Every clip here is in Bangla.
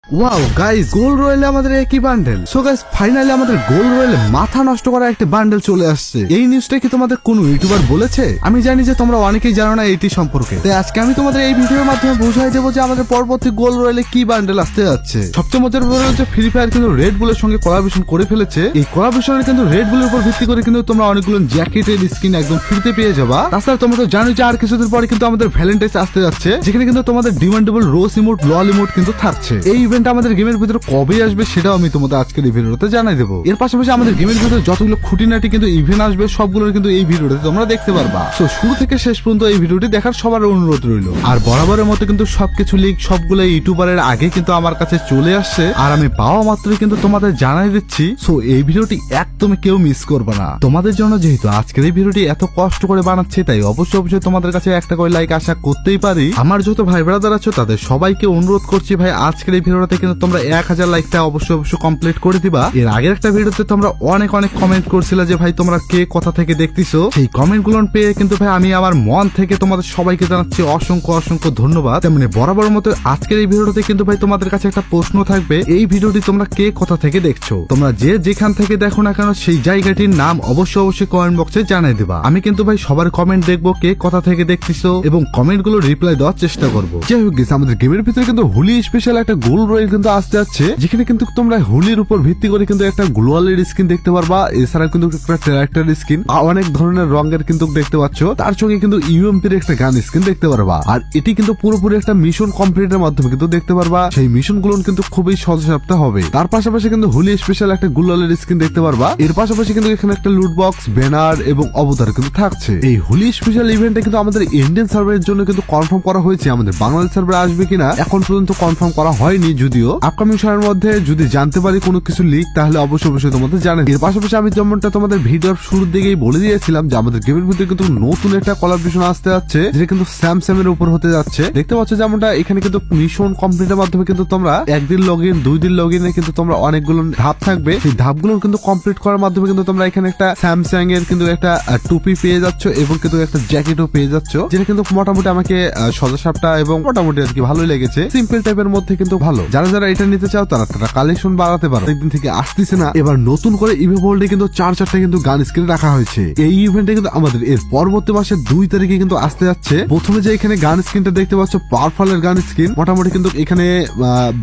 ওয়াও গাইস, গোল রয়েলে আমাদের একই বান্ডেল। সো গাইস, ফাইনালি আমাদের গোল রয়েলে মাথা নষ্ট করা একটা বান্ডেল চলে আসছে। এই নিউজটা কি তোমাদের কোন ইউটিউবার বলেছে? আমি জানি যে তোমরা অনেকেই জানো না এটি সম্পর্কে, তাই আজকে আমি তোমাদের এই ভিডিওর মাধ্যমে বুঝাই দেবো যে আমাদের পরবর্তী গোল রয়েলে কি বান্ডেল আসতে যাচ্ছে। সবচেয়ে মজার ব্যাপার হচ্ছে ফ্রি ফায়ার কিন্তু রেড বুলের সঙ্গে কোলাবোরেশন করে ফেলেছে। এই কোলাবোরেশনে কিন্তু রেড বুলের উপর ভিত্তি করে কিন্তু তোমরা অনেকগুলো জ্যাকেটের স্কিন একদম ফ্রিতে পেয়ে যাবা। তাছাড়া তোমরা তো জানো যে আর কিছুদিন পরে কিন্তু আমাদের ভ্যালেন্টাইন্স আসতে যাচ্ছে, যেখানে কিন্তু তোমাদের ডিমান্ডেবল রোজ ইমোট, লল ইমোট কিন্তু থাকছে। এই ইভেন্ট আমাদের গেমের ভিতরে কবে আসবে সেটাও আমি তোমাদের আজকের এই ভিডিওতে জানাই দেবো। এর পাশাপাশি আমাদের গেমের ভিতরে যতগুলো খুঁটিনাটি কিন্তু ইভেন্ট আসবে সবগুলো কিন্তু এই ভিডিওতে তোমরা দেখতে পারবা। সো শুরু থেকে শেষ পর্যন্ত এই ভিডিওটি দেখার সবার অনুরোধ রইল। আর বরাবরের মতো কিন্তু সবকিছু লিঙ্ক সবগুলো ইউটিউবারের আগে কিন্তু আমার কাছে চলে আসছে, আর আমি পাওয়া মাত্রই কিন্তু তোমাদের জানাই দিচ্ছি। সো এই ভিডিওটি একদমই কেউ মিস করবে না। তোমাদের জন্য যেহেতু আজকের এই ভিডিওটি এত কষ্ট করে বানাচ্ছি, তাই অবশ্যই তোমাদের কাছে একটা করে লাইক আশা করতেই পারি। আমার যত ভাই ব্রাদার আছো তাদের সবাইকে অনুরোধ করছি, ভাই আজকের এই ভিডিওতে কিন্তু তোমরা 1000 লাইকটা অবশ্যই কমপ্লিট করে দিবা। এর আগের একটা ভিডিওতে তোমরা অনেক কমেন্ট করছিলে যে ভাই তোমরা কে কোথা থেকে দেখতেছো। সেই কমেন্ট গুলো পেয়ে কিন্তু ভাই আমি আমার মন থেকে তোমাদের সবাইকে জানাচ্ছি অসংখ্য ধন্যবাদ। তেমনি বরাবর মতো আজকের এই ভিডিওতে কিন্তু ভাই তোমাদের কাছে একটা প্রশ্ন থাকবে, এই ভিডিওটি তোমরা কে কোথা থেকে দেখছো। তোমরা যেখান থেকে দেখো না কেন সেই জায়গাটির নাম অবশ্যই কমেন্ট বক্সে জানাই দিবা। আমি কিন্তু ভাই সবার কমেন্ট দেখবো কে কোথা থেকে দেখতেছো এবং কমেন্ট গুলো রিপ্লাই দেওয়ার চেষ্টা করবো। যাই হোক গেছে, আমাদের গেমের ভিতরে কিন্তু হোলি স্পেশাল একটা গোল রয়েল কিন্তু আসতে যাচ্ছে, যেখানে কিন্তু তোমরা হোলির উপর ভিত্তি করে কিন্তু একটা গ্লোয়ালের স্কিন দেখতে পারবা। এছাড়া কিন্তু একটা ক্যারেক্টার স্কিন, অনেক ধরনের রঙের কিন্তু দেখতে পাচ্ছ। তার সঙ্গে কিন্তু ইউএমপির একটা গান স্কিন দেখতে পারবা। আর এটি কিন্তু পুরোপুরি একটা মিশন কমপ্লিটের মাধ্যমে কিন্তু দেখতে পারবা। সেই মিশন গুলো কিন্তু খুবই সহজসাপ্তা হবে। তার পাশাপাশি কিন্তু হোলি স্পেশাল একটা গ্লোয়ালের স্কিন দেখতে পারবা। এর পাশাপাশি কিন্তু এখানে একটা লুট বক্স, ব্যানার এবং অবতার কিন্তু থাকছে। এই হোলি স্পেশাল ইভেন্টে কিন্তু আমাদের ইন্ডিয়ান সার্ভারের জন্য কিন্তু কনফার্ম করা হয়েছে। আমাদের বাংলাদেশ সার্ভারে আসবে কিনা এখন পর্যন্ত কনফার্ম করা হয়নি, যদিও আপকামিং সময়ের মধ্যে যদি জানতে পারি কোনো কিছু লিক তাহলে অবশ্যই তোমাদের জানেন। এর পাশাপাশি আমি যেমনটা তোমাদের ভিডিওর শুরুর দিকেই বলে দিয়েছিলাম যে আমাদের গেমের ভিতরে কিন্তু নতুন একটা কোলাবোরেশন আসতে যাচ্ছে, যেটা কিন্তু স্যামসাং এর উপর হতে যাচ্ছে। দেখতে পাচ্ছ যেমনটা এখানে কিন্তু মিশন কমপ্লিটের মাধ্যমে কিন্তু তোমরা একদিন লগইন, 2 দিন লগইনে কিন্তু তোমরা অনেকগুলো ধাপ থাকবে। সেই ধাপগুলো কিন্তু কমপ্লিট করার মাধ্যমে কিন্তু তোমরা এখানে একটা স্যামসাং এর কিন্তু একটা টুপি পেয়ে যাচ্ছ এবং কিন্তু একটা জ্যাকেটও পেয়ে যাচ্ছ, যেটা কিন্তু মোটামুটি আমাকে সজাসাপটা এবং মোটামুটি আর কি ভালোই লেগেছে। সিম্পল টাইপের মধ্যে কিন্তু ভালো। যারা এটা নিতে চাও তারা কালেকশন বাড়াতে পারো। একদিন থেকে আসতেছে না, এবার নতুন করে ইভেন্টে কিন্তু 4টা কিন্তু গান স্ক্রিন রাখা হয়েছে। এই ইভেন্টে কিন্তু আমাদের এর পরবর্তী মাসের 2 তারিখে কিন্তু আসতে যাচ্ছে। প্রথমে যে এখানে গান স্ক্রিনটা দেখতে পাচ্ছ, পাওয়ারফুলের গান স্ক্রিন, মোটামুটি কিন্তু এখানে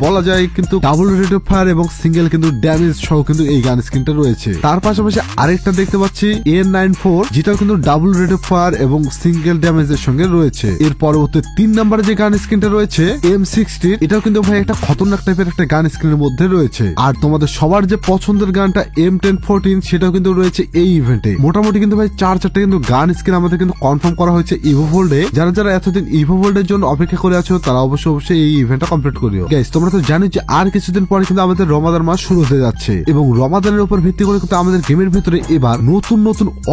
বলা যায় কিন্তু ডাবল রেট অফ ফায়ার এবং সিঙ্গেল কিন্তু ড্যামেজ সহ কিন্তু এই গান স্ক্রিনটা রয়েছে। তার পাশাপাশি আরেকটা দেখতে পাচ্ছি N94, যেটাও কিন্তু ডাবল রেট অফ ফায়ার এবং সিঙ্গেল ড্যামেজের সঙ্গে রয়েছে। এর পরবর্তী 3 নম্বরে যে গান স্ক্রিনটা রয়েছে M60, এটাও কিন্তু ভাই একটা খতরনাক টাইপের একটা গান স্ক্রিনের মধ্যে রয়েছে। আর তোমাদের সবার যে পছন্দের গানটা M1014, সেটাও কিন্তু রয়েছে এই ইভেন্টে। মোটামুটি কিন্তু ভাই 4টা কিন্তু গান স্ক্রিন আমাদের কিন্তু কনফার্ম করা হয়েছে ইভোভোল্ডে। যারা এতদিন ইভোভোল্ডের জন্য অপেক্ষা করে আছো তারা অবশ্যই এই ইভেন্টটা কমপ্লিট করিও। গাইস, তোমরা তো জানো যে আর কিছুদিন পরে কিন্তু আমাদের রমাদান মাস শুরু হতে যাচ্ছে এবং রমাদানের উপর ভিত্তি করে কিন্তু আমাদের গেমের ভিতরে এবার নতুন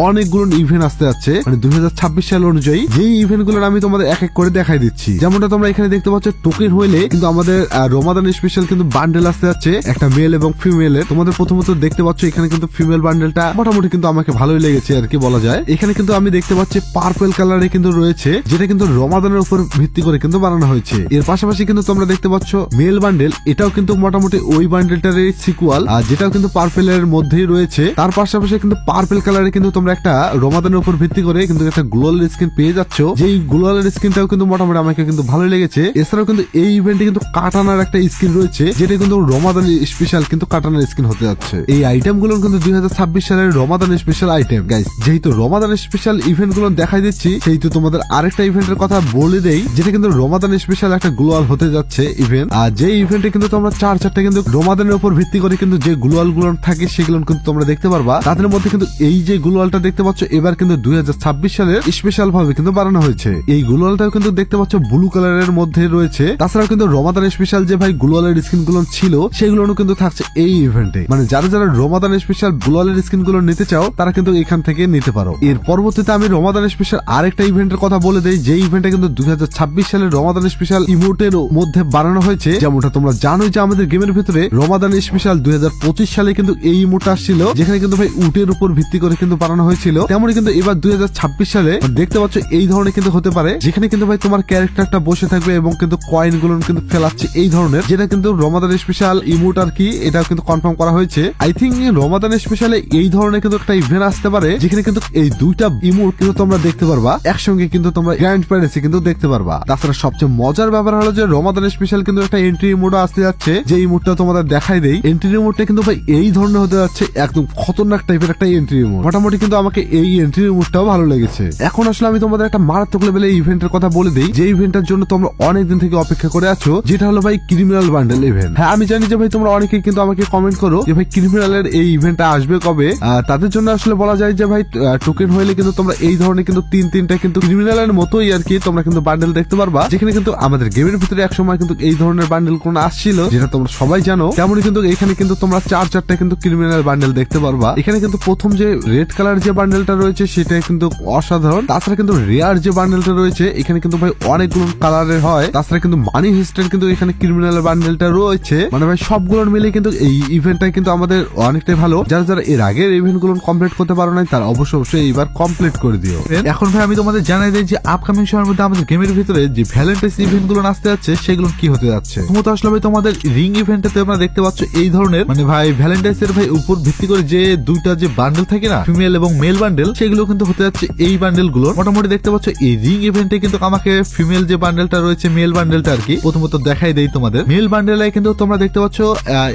অনেকগুলো ইভেন্ট আসতে যাচ্ছে, মানে 2026 সাল অনুযায়ী। যেই ইভেন্ট গুলো আমি তোমাদের এক এক করে দেখাই দিচ্ছি। যেমনটা তোমরা এখানে দেখতে পাচ্ছ, টোকেন হইলে কিন্তু আমাদের রমাদান স্পেশাল কিন্তু বান্ডেল আসতে যাচ্ছে, একটা মেল এবং ফিমেলের। তোমাদের প্রথমত দেখতে পাচ্ছ এখানে কিন্তু ফিমেল বান্ডেলটা মোটামুটি কিন্তু আমাকে ভালোই লেগেছে আর কি বলা যায়। এখানে কিন্তু আমি দেখতে পাচ্ছি পার্পল কালারে কিন্তু রয়েছে, যেটা কিন্তু রমাদানের উপর ভিত্তি করে কিন্তু বানানো হয়েছে। এর পাশাপাশি কিন্তু তোমরা দেখতে পাচ্ছ মেল বান্ডেল, এটাও কিন্তু মোটামুটি ওই বান্ডেলটার সিকুয়াল, আর যেটাও কিন্তু পার্পেলের মধ্যেই রয়েছে। তার পাশাপাশি কিন্তু পার্পল কালারে কিন্তু তোমরা একটা রমাদানের উপর ভিত্তি করে কিন্তু একটা গ্লোয়াল স্কিন পেয়ে যাচ্ছ, যেই গ্লোয়াল স্কিনটাও কিন্তু মোটামুটি আমাকে কিন্তু ভালোই লেগেছে। এছাড়াও কিন্তু এই ইভেন্টে কিন্তু কাটানার একটা স্কিন রয়েছে, যেটা কিন্তু রমাদান স্পেশাল কিন্তু কাটানার স্কিন হতে যাচ্ছে। এই আইটেম গুলো কিন্তু 2026 সালের রমাদান স্পেশাল আইটেম। গাইস, যেহেতু রমাদান স্পেশাল ইভেন্ট গুলো দেখাই দিচ্ছি, সেহেতু তোমাদের আরেকটা ইভেন্টের কথা বলে দেই, যেটা কিন্তু রমাদান স্পেশাল একটা গ্লোয়াল হতে যাচ্ছে ইভেন্ট। আর যে ইভেন্টে কিন্তু তোমরা 4টা কিন্তু রমাদানের উপর ভিত্তি করে কিন্তু যে গ্লোয়াল গুলো থাকে সেগুলো কিন্তু তোমরা দেখতে পারবা। তাদের মধ্যে কিন্তু এই যে গ্লোয়ালটা দেখতে পাচ্ছ এবার কিন্তু 2026 সালের স্পেশাল ভাবে কিন্তু বানানো হয়েছে। এই গ্লোয়ালটাও কিন্তু দেখতে পাচ্ছ ব্লু কালারের মধ্যে রয়েছে। তাছাড়াও কিন্তু রমাদান স্পেশাল যে ভাই গ্লোয়ালের স্কিন গুলো ছিল সেগুলো কিন্তু থাকছে এই ইভেন্টে। মানে যারা রমাদান স্পেশাল গ্লোয়ালের স্কিন গুলো নিতে চাও তারা কিন্তু এখান থেকে নিতে পারো। এর পরবর্তীতে আমি রমাদান স্পেশাল আরেকটা ইভেন্টের কথা বলে দেই, যে ইভেন্টে কিন্তু 2026 সালের রমাদান স্পেশাল ইমোটের মধ্যে বানানো হয়েছে। যেমনটা তোমরা জানোই যে আমাদের গেমের ভিতরে রমাদান স্পেশাল 2025 সালে কিন্তু এই ইমোটটা আসছিল, যেখানে কিন্তু ভাই উটের উপর ভিত্তি করে কিন্তু বানানো হয়েছিল। তেমনই কিন্তু এবার 2026 সালে দেখতে পাচ্ছ এই ধরনের কিন্তু হতে পারে, যেখানে কিন্তু ভাই তোমার ক্যারেক্টারটা বসে থাকবে এবং কিন্তু কয়েন গুলো কিন্তু ফেলাচ্ছে এই ধরনের। ধরনের, যেটা কিন্তু রমাদান স্পেশাল ইমোট আর কি, এটা কিন্তু কনফার্ম করা হয়েছে। আই থিঙ্ক রমাদান স্পেশালে এই ধরনের কিন্তু একটা ইভেন্ট আসতে পারে, যেখানে কিন্তু এই দুইটা ইমোট কিন্তু তোমরা দেখতে পারবা একসঙ্গে, কিন্তু তোমরা গ্র্যান্ড প্যারেন্সে কিন্তু দেখতে পারবা। তাছাড়া সবচেয়ে মজার ব্যাপার হলো যে রমাদান স্পেশাল কিন্তু একটা এন্ট্রি ইমোটও আসতে যাচ্ছে, যে ইমোটটা তোমাদের দেখাই দেই। এন্ট্রি ইমোটটা কিন্তু ভাই এই ধরনের হতে যাচ্ছে, একদম খতরনাক টাইপের একটা এন্ট্রি ইমোট। মোটামুটি কিন্তু আমাকে এই এন্ট্রি ইমোটটাও ভালো লেগেছে। এখন আসলে আমি তোমাদের একটা মারাত্মক লেভেলের ইভেন্টের কথা বলে দিই, যে ইভেন্টের জন্য তোমরা অনেকদিন থেকে অপেক্ষা করে আছো, যেটা হলো ভাই ক্রিমিনাল বান্ডেল ইভেন্ট। হ্যাঁ আমি জানি যে ভাই তোমরা অনেকেই কিন্তু আমাকে কমেন্ট করো যে ভাই ক্রিমিনালের এই ইভেন্টটা আসবে কবে। তাদের জন্য আসলে বলা যায় যে ভাই টোকেন হইলে কিন্তু তোমরা এই ধরনের কিন্তু তিনটা কিন্তু ক্রিমিনালের মতোই আর কি তোমরা কিন্তু বান্ডেল দেখতে পারবা, যেখানে কিন্তু আমাদের গেমের ভিতরে এক সময় কিন্তু এই ধরনের বান্ডেল কোন আসছিল, যেটা তোমরা সবাই জানো। তেমনই কিন্তু এখানে কিন্তু তোমরা চারটা কিন্তু ক্রিমিনাল বান্ডেল দেখতে পারবা। এখানে কিন্তু প্রথম যে রেড কালার যে বান্ডেলটা রয়েছে সেটা কিন্তু অসাধারণ। তাছাড়া কিন্তু রেয়ার যে বান্ডেলটা রয়েছে এখানে কিন্তু ভাই অনেকগুলো কালারের হয়। তাছাড়া কিন্তু মানি হিস্টের কিন্তু এখানে ক্রিমিনাল বান্ডেলটা রয়েছে, মানে ভাই সবগুলোর মিলে কিন্তু এই ইভেন্টটা কিন্তু আমাদের অনেকটাই ভালো। যারা যারা এর আগের ইভেন্ট গুলো কমপ্লিট করতে পারো নাই, তারা অবশ্যই এইবার কমপ্লিট করে দিও। এখন ভাই আমি তোমাদের জানাই দিই যে আপকামিং সময়ের মধ্যে আমাদের গেমের ভিতরে যে ভ্যালেন্টাইন্স ইভেন্ট গুলো আসতে যাচ্ছে সেগুলো কি হতে যাচ্ছে। প্রথমত আসলে ভাই তোমাদের রিং ইভেন্টে তোমরা দেখতে পাচ্ছ এই ধরনের, মানে ভাই ভ্যালেন্টাইন্স এর ভাই উপর ভিত্তি করে যে দুইটা যে বান্ডেল থাকে না, ফিমেল এবং মেল বান্ডেল, সেগুলো কিন্তু হতে যাচ্ছে এই বান্ডেল গুলো। মোটামুটি দেখতে পাচ্ছ এই রিং ইভেন্টে কিন্তু আমাকে ফিমেল যে বান্ডেলটা রয়েছে, মেল বান্ডেলটা আর কি প্রথমত দেখাই দেই তোমাদের। মেল বান্ডেলে কিন্তু তোমরা দেখতে পাচ্ছ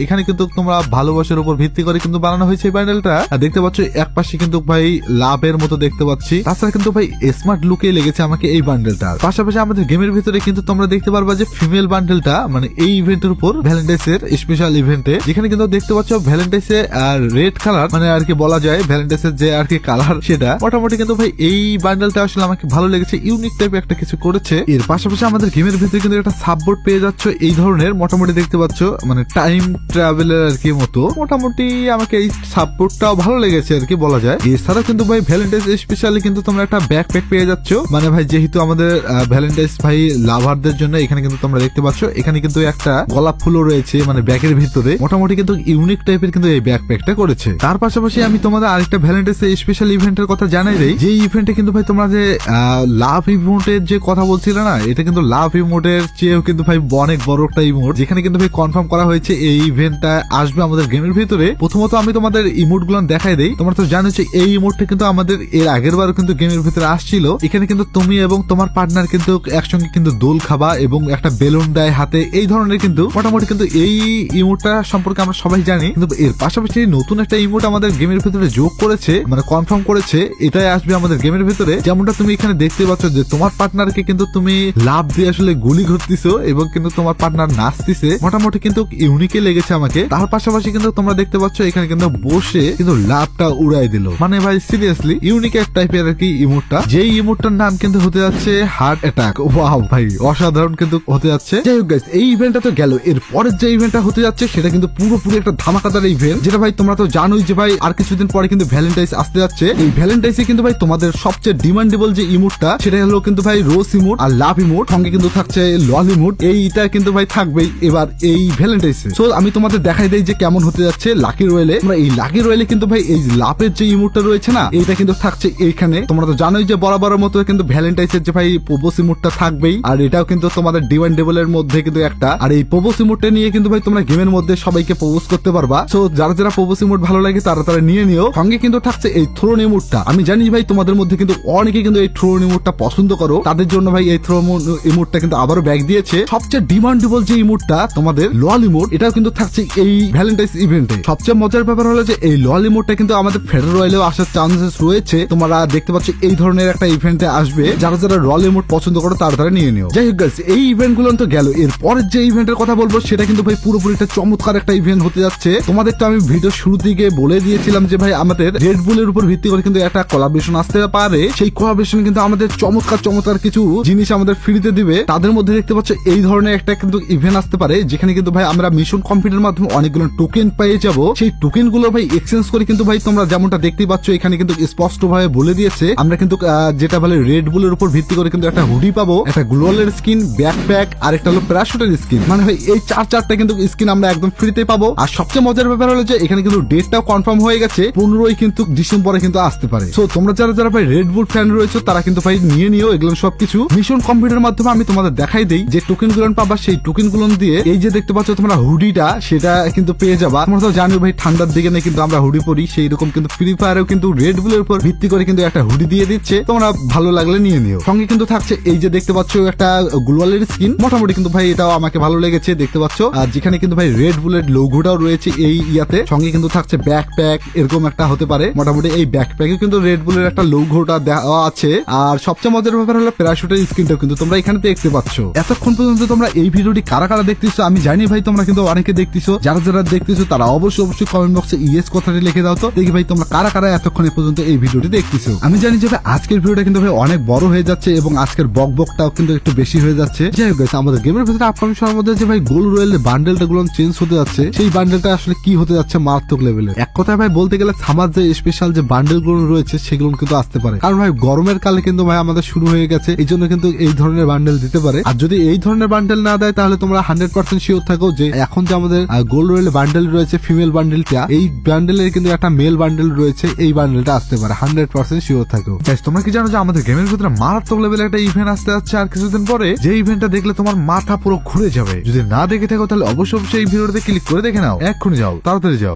এখানে কিন্তু তোমরা ভালোবাসার উপর ভিত্তি করে কিন্তু বানানো হয়েছে এই বান্ডেলটা। দেখতে পাচ্ছ এক পাশে কিন্তু ভাই লাভের মতো দেখতে পাচ্ছি। তাছাড়া কিন্তু ভাই স্মার্ট লুকে লেগেছে আমাকে এই বান্ডেলটা। পাশাপাশি আমাদের গেমের ভিতরে কিন্তু তোমরা দেখতে পারবা যে ফিমেল বান্ডেলটা, মানে এই ইভেন্টের উপর ভ্যালেন্টাইন্স এর স্পেশাল ইভেন্টে, যেখানে কিন্তু দেখতে পাচ্ছ ভ্যালেন্টাইন্স এর রেড কালার, মানে আর কি বলা যায় ভ্যালেন্টাইন্স এর যে আর কি কালার সেটা। মোটামুটি কিন্তু ভাই এই বান্ডেলটা আসলে আমাকে ভালো লেগেছে, ইউনিক টাইপের একটা কিছু করেছে। এর পাশাপাশি আমাদের গেমের ভিতরে কিন্তু একটা সাপবোর্ড পেয়ে যাচ্ছ এই ধরনের, মোটামুটি দেখতে পাচ্ছ মানে টাইম ট্রাভেলের আর কি মতো। মোটামুটি আমাকে এই সাপবোর্ডটাও ভালো লেগেছে আর কি বলা যায়। এছাড়াও কিন্তু ভাই ভ্যালেন্টাইন্স স্পেশালি কিন্তু তোমরা একটা ব্যাকপ্যাক পেয়ে যাচ্ছ, মানে ভাই যেহেতু আমাদের ভ্যালেন্টাইন্স ভাই লাভারদের জন্য এখানে কিন্তু তোমরা দেখতে পাচ্ছ এখানে কিন্তু একটা গোলাপ ফুলও রয়েছে, মানে ব্যাগের ভিতরে। মোটামুটি কিন্তু ইউনিক টাইপের কিন্তু এই ব্যাকপ্যাকটা করেছে। তার পাশাপাশি আমি তোমাদের আরেকটা ভ্যালেন্টাইন্স স্পেশাল ইভেন্টের কথা জানাই দেই, যে ইভেন্টে কিন্তু ভাই তোমরা যে লাভ ইমোটের যে কথা বলছিলে না, এটা কিন্তু লাভ ইমোটের চেয়েও কিন্তু ভাই অনেক বড় একটা ইমোট, যেখানে কিন্তু ভাই কনফার্ম করা হয়েছে এই ইভেন্টটা আসবে আমাদের গেমের ভিতরে। প্রথমত আমি তোমাদের ইমোট গুলো দেখাই দেই। তোমরা তো জানো যে এই ইমোটটা কিন্তু আমাদের এর আগের বার কিন্তু গেমের ভিতরে আসছিল। এখানে কিন্তু তুমি এবং তোমার পার্টনার কিন্তু একসঙ্গে কিন্তু দোল খাবা এবং একটা বেলুন দেয় হাতে, এই ধরনের কিন্তু মোটামুটি কিন্তু এই ইমোটটা সম্পর্কে আমরা সবাই জানি। কিন্তু এর পাশাপাশি নতুন একটা ইমোট আমাদের গেমের ভিতরে যোগ করেছে, মানে কনফার্ম করেছে এটাই আসবে আমাদের গেমের ভিতরে। যেমনটা তুমি এখানে দেখতে পাচ্ছ যে তোমার পার্টনারকে কিন্তু তুমি লাভ দিয়ে আসলে গুলি ঘুরতেছো এবং কিন্তু তোমার পার্টনার নাচতেছে। মোটামুটি কিন্তু ইউনিকে লেগেছে আমাকে। তার পাশাপাশি কিন্তু তোমরা দেখতে পাচ্ছ এখানে কিন্তু বসে কিন্তু লাভটা উড়াই দিল, মানে ভাই সিরিয়াসলি ইউনিক এক টাইপের আর কি ইমোটটা। যেই ইমোটটার নাম কিন্তু হতে যাচ্ছে হার্ট অ্যাটাক। ওয়াও ভাই অসাধারণ কিন্তু হতে যাচ্ছে। যাই হোক গাইস, এই ইভেন্টটা তো গেল, এর পরের যে ইভেন্টটা হতে যাচ্ছে সেটা কিন্তু পুরোপুরি একটা ধামাকাদার ইভেন্ট, যেটা ভাই তোমরা তো জানোই যে ভাই আর কিছুদিন পরে কিন্তু ভ্যালেন্টাইন্স আসতে যাচ্ছে। এই ভ্যালেন্টাইন্সে কিন্তু ভাই তোমাদের সবচেয়ে ডিমান্ডেবল যে ইমোটটা সেটা হলো কিন্তু ভাই রোজ ইমোট আর লাভ ইমোট, সঙ্গে কিন্তু থাকছে লল ইমোট। এইটা কিন্তু ভাই থাকবেই এবার এই ভ্যালেন্টাইন্সে। সো আমি তোমাদের দেখাই দেই যে কেমন হতে যাচ্ছে লাকি রয়েলে। আমরা এই লাকি রয়েলে কিন্তু ভাই এই লাভের যে ইমোটটা রয়েছে না, এইটা কিন্তু থাকছে এইখানে। তোমরা তো জানোই যে বরাবরের মতো কিন্তু ভ্যালেন্টাইন্সের যে ভাই প্রোপোজ ইমোটটা থাকবেই, আর এটাও কিন্তু তোমাদের ডিমান্ডেবল এর মধ্যে কিন্তু একটা। আর এই প্রোপোজ ইমোটটা নিয়ে কিন্তু ভাই তোমরা গেমের মধ্যে সবাইকে প্রপোজ করতে পারবা। সো যারা যারা প্রপোজ ইমোট ভালো লাগে তারা নিয়ে নিও। সঙ্গে কিন্তু থাকছে এই থ্রোন ইমোটটা। আমি জানি ভাই তোমাদের মধ্যে কিন্তু অনেকে কিন্তু এই থ্রোন ইমোটটা পছন্দ করো, তাদের জন্য ভাই এই থ্রোন ইমোটটা কিন্তু আবারও ব্যাক দিয়েছে। সবচেয়ে ডিমান্ডেবল যে ইমোটটা তোমাদের লল ইমোট, এটাও কিন্তু থাকছে এই ভ্যালেন্টাইন্স ইভেন্টে। সবচেয়ে মজার ব্যাপার হলো যে এই লল ইমোটটা কিন্তু আমাদের ফেডারেল রয়্যালেও আসার চান্সেস রয়েছে। তোমরা দেখতে পাচ্ছ এই ধরনের একটা ইভেন্টে আসবে। যারা যারা রল ইমোট পছন্দ করো তারা নিয়ে নিও। যাই হোক গাইস, এই ইভেন্ট গুলো তো গেল, এর পরের যে ইভেন্টের কথা বলবো সেটা কিন্তু ভাই পুরোপুরি একটা চমৎকার একটা ইভেন্ট হতে যাচ্ছে। তোমাদের তো আমি ভিডিও শুরু থেকে বলে দিয়েছিলাম যে ভাই আমাদের রেড বুলের উপর ভিত্তি করে কিন্তু একটা কোলাবরেশন আসতে পারে। সেই কোলাবরেশন কিন্তু আমাদের চমৎকার কিছু জিনিস আমাদের ফ্রিতে দিবে। তাদের মধ্যে দেখতে পাচ্ছ এই ধরনের একটা কিন্তু ইভেন্ট আসতে পারে, যেখানে কিন্তু ভাই আমরা মিশন কমপ্লিটের মাধ্যমে অনেকগুলো টোকেন পেয়ে যাব। সেই টোকেন গুলো ভাই এক্সচেঞ্জ করে কিন্তু ভাই তোমরা যেমনটা দেখতে পাচ্ছ এখানে কিন্তু স্পষ্ট ভাবে বলে দিয়েছে আমরা কিন্তু যেটা বলে রেড বুলের উপর ভিত্তি করে কিন্তু একটা হুডি পাবো, একটা গ্লোয়ালের স্কিন, ব্যাকপ্যাক আর একটা হলো প্যারাশুটের স্কিন। মানে ভাই এই চারটা কিন্তু স্কিন আমরা একদম ফ্রিতে পাবো। আর সবচেয়ে মজার ব্যাপার হলো যে এখানে কিন্তু ডেটটাও কনফার্ম হয়ে গেছে, 15ই কিন্তু ডিসেম্বরে কিন্তু আসতে পারে। সো তোমরা যারা যারা ভাই রেড বুল ফ্যান রয়েছে তারা কিন্তু ভাই নিয়ে নিও এগুলো সবকিছু। মিশন কমপ্লিটের মাধ্যমে আমি তোমাদের দেখাই দেই যে টোকেন গুলো পাবা, সেই টোকেন গুলো দিয়ে এই যে দেখতে পাচ্ছ তোমরা হুডিটা সেটা কিন্তু পেয়ে যাবা। তোমরা তো জানো ভাই ঠান্ডার দিকে না কিন্তু আমরা হুডি পরি, সেই রকম কিন্তু ফ্রি ফায়ারেও কিন্তু রেড বুলের উপর ভিত্তি করে কিন্তু একটা হুডি দিয়ে দিচ্ছে, তোমরা ভালো লাগলে নিয়ে নিও। সঙ্গে কিন্তু থাকছে এই যে দেখতে পাচ্ছ একটা গ্লোয়ালের স্কিন, মোটামুটি কিন্তু ভাই এটাও আমাকে ভালো লেগেছে দেখতে পাচ্ছ। আর যেখানে কিন্তু ভাই রেড বুলের লোগোটাও রয়েছে এই ইয়াতে। সঙ্গে কিন্তু থাকছে ব্যাকপ্যাক, এরকম একটা হতে পারে। মোটামুটি এই ব্যাকপ্যাকে কিন্তু রেড বুলের একটা লোগোটা দেওয়া আছে। আর সবচেয়ে মজার ব্যাপার হলো প্যারাশুটের স্ক্রিনটাও কিন্তু তোমরা এখানে দেখতে পাচ্ছ। এতক্ষণ পর্যন্ত তোমরা এই ভিডিওটি কারা কারা দেখতেছো আমি জানি ভাই, তোমরা কিন্তু অনেকে দেখতেছো। যারা যারা দেখতেছো তারা অবশ্যই কমেন্ট বক্সে ইয়েস কথাটি লিখে দাও তো, দেখি ভাই তোমরা কারা কারা এতক্ষণ পর্যন্ত এই ভিডিওটি দেখতেছো। আমি জানি যে ভাই আজকের ভিডিওটা কিন্তু ভাই অনেক বড় হয়ে যাচ্ছে এবং আজকের বকবকটাও কিন্তু একটু বেশি হয়ে যাচ্ছে। যাই হোক গাইস, আমাদের গেমের ভিতরে আপকামিং সময়ের মধ্যে যে ভাই গোল রয়েল বান্ডেলটা গুলো চেঞ্জ হতে যাচ্ছে, সেই বান্ডেলটা আসলে কি হতে যাচ্ছে মারাত্মক লেভেলের। এক কথায় ভাই বলতে গেলে সামার যে স্পেশাল যে বান্ডেল গুলো রয়েছে সেগুলো কিন্তু আসতে পারে, কারণ ভাই গরমের কালে কিন্তু ভাই আমাদের শুরু হয়ে গেছে, এই জন্য কিন্তু এই ধরনের বান্ডেল দিতে পারে। আর যদি এই ধরনের বান্ডেল না দেয় তাহলে তোমরা 100% শিওর থাকো যে এখন যে আমাদের গোল্ড রয়েল বান্ডেল রয়েছে ফিমেল বান্ডেলটা, এই বান্ডেলের কিন্তু একটা মেল বান্ডেল রয়েছে, এই বান্ডেলটা আসতে পারে 100% শিওর থাকো। তোমরা কি জানো যে আমাদের গেমের ভিতরে মারাত্মক লেভেলের একটা ইভেন্ট আসতে যাচ্ছে আর কিছুদিন পরে, যে ইভেন্টটা দেখলে তোমার মাথা পুরো ঘুরে যাবে। যদি না দেখে থাকো তাহলে অবশ্যই এই ভিডিওতে ক্লিক করে দেখে নাও, এক্ষুনি যাও, তাড়াতাড়ি যাও।